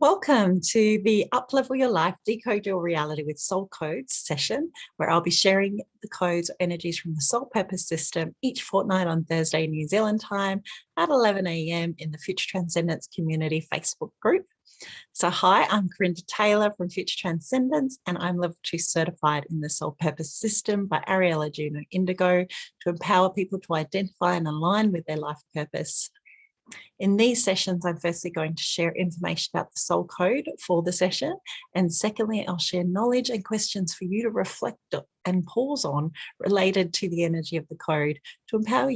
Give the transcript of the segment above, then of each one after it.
Welcome to the Uplevel Your Life, Decode Your Reality with Soul Codes session, where I'll be sharing the codes or energies from the Soul Purpose System each fortnight on Thursday, New Zealand time at 11 a.m. in the Future Transcendence Community Facebook group. So hi, I'm Corinda Taylor from Future Transcendence, and I'm Level 2 certified in the Soul Purpose System by Ariella Juno Indigo to empower people to identify and align with their life purpose. In these sessions, I'm firstly going to share information about the soul code for the session. And secondly, I'll share knowledge and questions for you to reflect and pause on related to the energy of the code to empower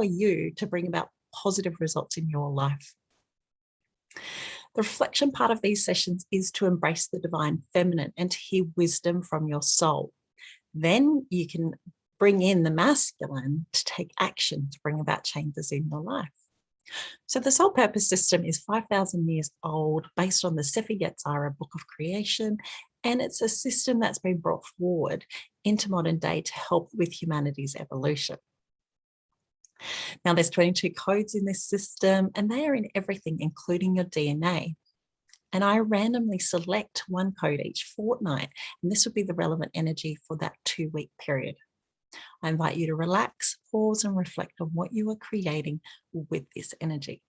you to bring about positive results in your life. The reflection part of these sessions is to embrace the divine feminine and to hear wisdom from your soul. Then you can bring in the masculine to take action to bring about changes in your life. So the Soul Purpose System is 5,000 years old, based on the Sefer Yetzirah Book of Creation, and it's a system that's been brought forward into modern day to help with humanity's evolution. Now there's 22 codes in this system, and they are in everything, including your DNA. And I randomly select one code each fortnight, and this would be the relevant energy for that 2-week period. I invite you to relax, pause, and reflect on what you are creating with this energy.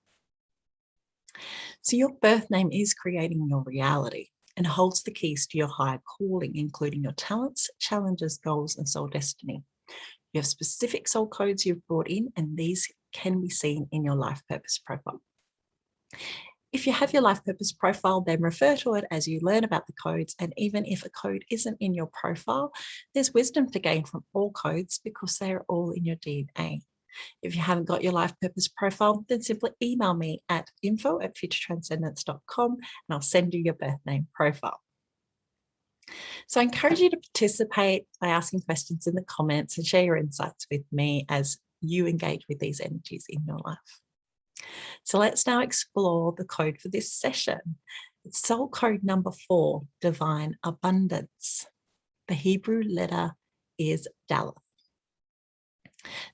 So your birth name is creating your reality and holds the keys to your higher calling, including your talents, challenges, goals, and soul destiny. You have specific soul codes you've brought in, and these can be seen in your life purpose profile. If you have your life purpose profile, then refer to it as you learn about the codes. And even if a code isn't in your profile, there's wisdom to gain from all codes because they are all in your DNA. If you haven't got your life purpose profile, then simply email me at info@futuretranscendence.com and I'll send you your birth name profile. So I encourage you to participate by asking questions in the comments and share your insights with me as you engage with these energies in your life. So let's now explore the code for this session. It's soul code number 4, divine abundance. The Hebrew letter is Daleth.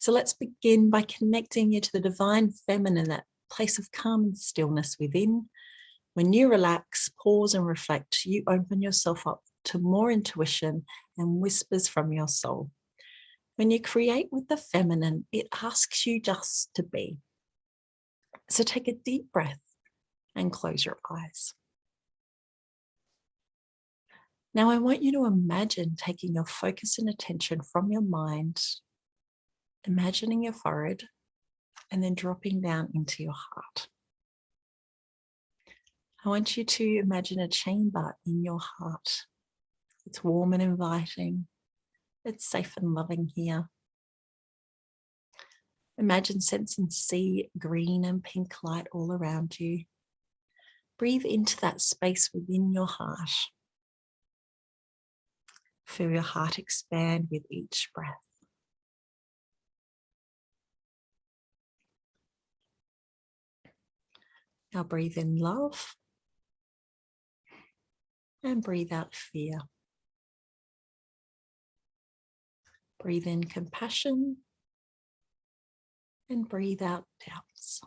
So let's begin by connecting you to the divine feminine, that place of calm and stillness within. When you relax, pause and reflect, you open yourself up to more intuition and whispers from your soul. When you create with the feminine, it asks you just to be. So take a deep breath and close your eyes. Now I want you to imagine taking your focus and attention from your mind, imagining your forehead, and then dropping down into your heart. I want you to imagine a chamber in your heart. It's warm and inviting. It's safe and loving here. Imagine, sense and see green and pink light all around you. Breathe into that space within your heart. Feel your heart expand with each breath. Now breathe in love and breathe out fear. Breathe in compassion and breathe out doubts.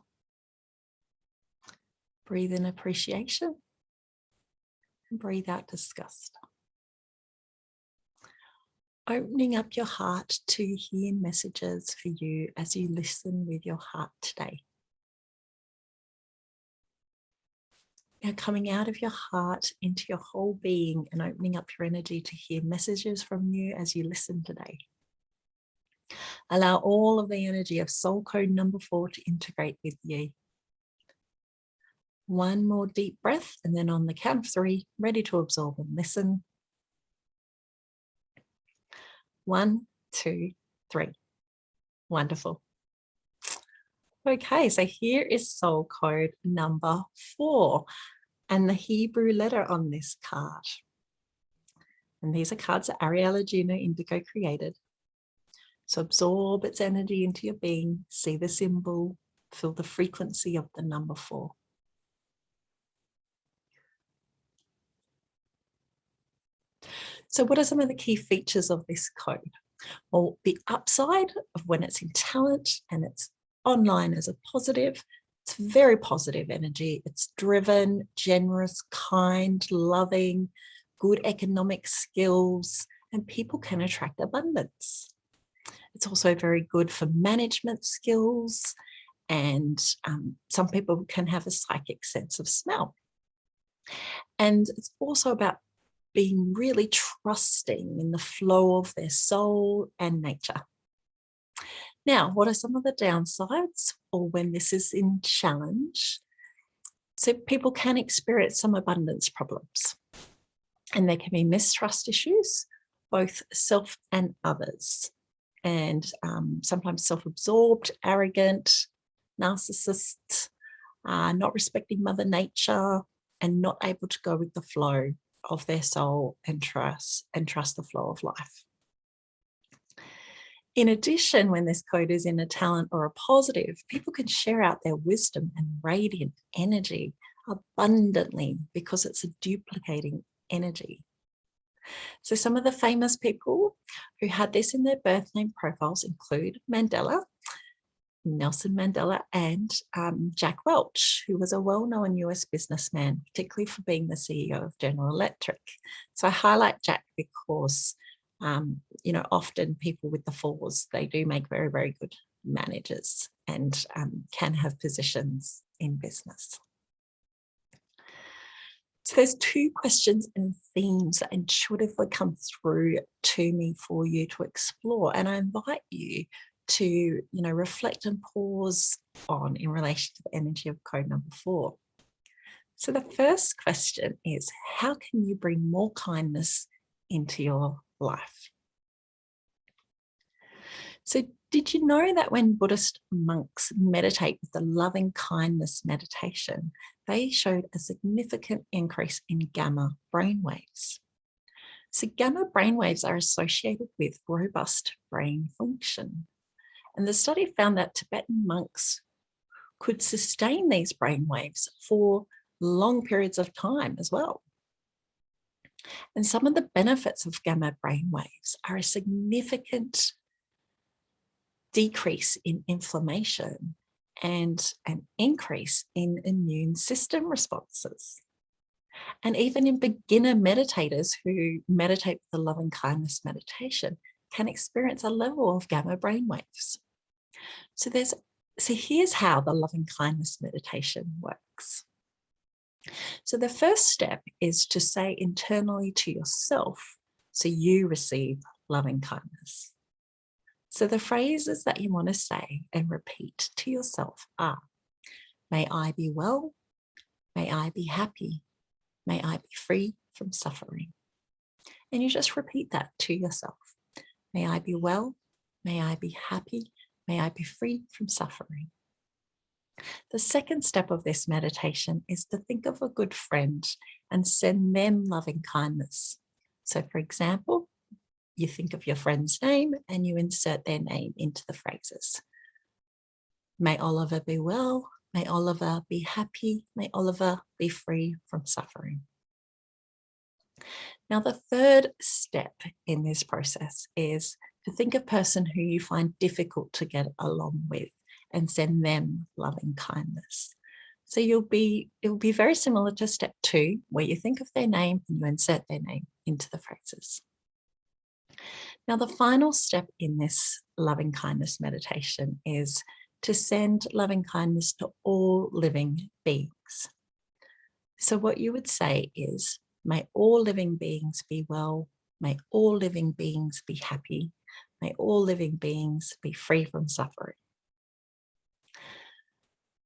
Breathe in appreciation and breathe out disgust. Opening up your heart to hear messages for you as you listen with your heart today. Now coming out of your heart into your whole being and opening up your energy to hear messages from you as you listen today. Allow all of the energy of soul code number 4 to integrate with you. One more deep breath, and then on the count of 3, ready to absorb and listen. 1, 2, 3. Wonderful. Okay, so here is soul code number 4 and the Hebrew letter on this card. And these are cards that Ariella Juno Indigo created. So absorb its energy into your being, see the symbol, feel the frequency of the number 4. So what are some of the key features of this code? Well, the upside of when it's in talent and it's online as a positive, It's very positive energy. It's driven, generous, kind, loving, good economic skills, and people can attract abundance. It's also very good for management skills, and some people can have a psychic sense of smell. And it's also about being really trusting in the flow of their soul and nature. Now, what are some of the downsides, or when this is in challenge? So people can experience some abundance problems, and there can be mistrust issues, both self and others, and sometimes self-absorbed, arrogant, narcissists, not respecting Mother Nature, and not able to go with the flow of their soul and trust the flow of life. In addition, when this code is in a talent or a positive, people can share out their wisdom and radiant energy abundantly because it's a duplicating energy. So some of the famous people who had this in their birth name profiles include Mandela, Nelson Mandela, and Jack Welch, who was a well-known US businessman, particularly for being the CEO of General Electric. So I highlight Jack because often people with the fours, they do make very, very good managers and can have positions in business. So there's two questions and themes that intuitively come through to me for you to explore. And I invite you to, reflect and pause on in relation to the energy of code number 4. So the first question is, how can you bring more kindness into your life? So did you know that when Buddhist monks meditate with the loving kindness meditation, they showed a significant increase in gamma brainwaves? So gamma brainwaves are associated with robust brain function. And the study found that Tibetan monks could sustain these brainwaves for long periods of time as well. And some of the benefits of gamma brainwaves are a significant decrease in inflammation and an increase in immune system responses. And even in beginner meditators who meditate with the loving kindness meditation can experience a level of gamma brainwaves. So here's how the loving kindness meditation works. So the first step is to say internally to yourself, so you receive loving kindness. So the phrases that you want to say and repeat to yourself are, may I be well, may I be happy, may I be free from suffering. And you just repeat that to yourself. May I be well, may I be happy, may I be free from suffering. The second step of this meditation is to think of a good friend and send them loving kindness. So for example, you think of your friend's name and you insert their name into the phrases. May Oliver be well, may Oliver be happy, may Oliver be free from suffering. Now, the third step in this process is to think of a person who you find difficult to get along with and send them loving kindness. So it will be very similar to step 2, where you think of their name and you insert their name into the phrases. Now, the final step in this loving kindness meditation is to send loving kindness to all living beings. So what you would say is, may all living beings be well, may all living beings be happy, may all living beings be free from suffering.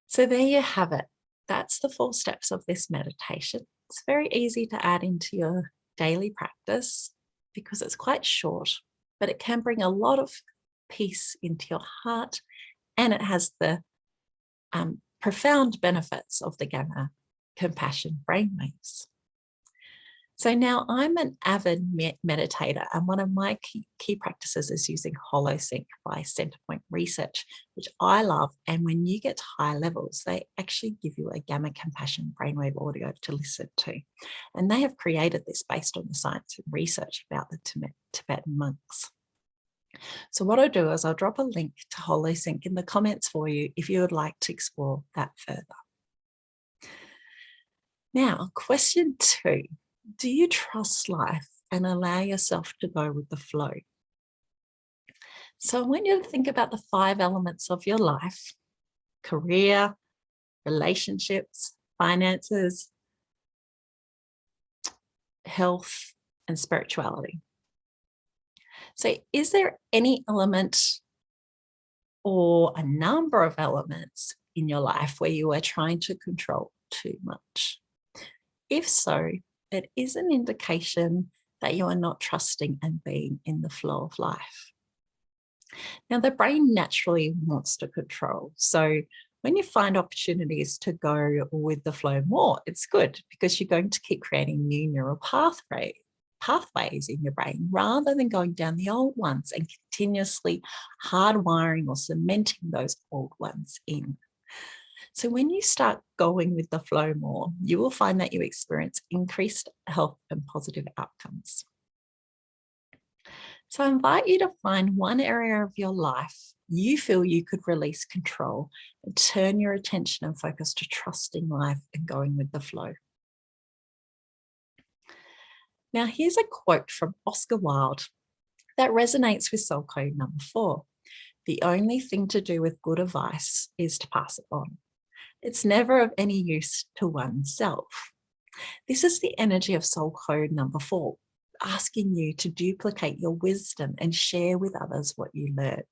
So there you have it. That's the 4 steps of this meditation. It's very easy to add into your daily practice because it's quite short, but it can bring a lot of peace into your heart, and it has the profound benefits of the gamma compassion brainwaves. So now I'm an avid meditator, and one of my key practices is using HoloSync by Centerpoint Research, which I love. And when you get to high levels, they actually give you a gamma compassion brainwave audio to listen to. And they have created this based on the science and research about the Tibetan monks. So what I'll do is I'll drop a link to HoloSync in the comments for you if you would like to explore that further. Now, question 2, do you trust life and allow yourself to go with the flow? So I want you to think about the 5 elements of your life: career, relationships, finances, health, and spirituality. So is there any element or a number of elements in your life where you are trying to control too much? If so, it is an indication that you are not trusting and being in the flow of life. Now, the brain naturally wants to control. So when you find opportunities to go with the flow more, it's good because you're going to keep creating new neural pathways in your brain rather than going down the old ones and continuously hardwiring or cementing those old ones in. So when you start going with the flow more, you will find that you experience increased health and positive outcomes. So I invite you to find one area of your life you feel you could release control and turn your attention and focus to trusting life and going with the flow. Now, here's a quote from Oscar Wilde that resonates with soul code number 4. The only thing to do with good advice is to pass it on. It's never of any use to oneself. This is the energy of soul code number 4, asking you to duplicate your wisdom and share with others what you learn.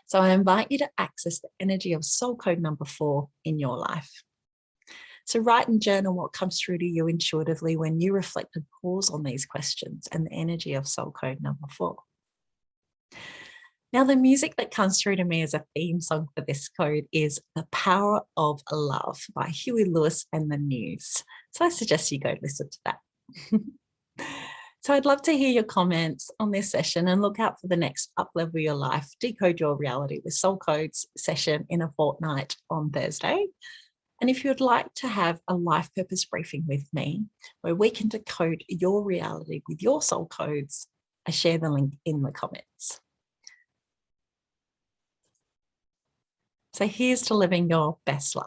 So I invite you to access the energy of soul code number 4 in your life. So write and journal what comes through to you intuitively when you reflect and pause on these questions and the energy of soul code number 4. Now, the music that comes through to me as a theme song for this code is The Power of Love by Huey Lewis and the News. So I suggest you go listen to that. So I'd love to hear your comments on this session and look out for the next Uplevel Your Life, Decode Your Reality with Soul Codes session in a fortnight on Thursday. And if you would like to have a life purpose briefing with me, where we can decode your reality with your soul codes, I share the link in the comments. So here's to living your best life.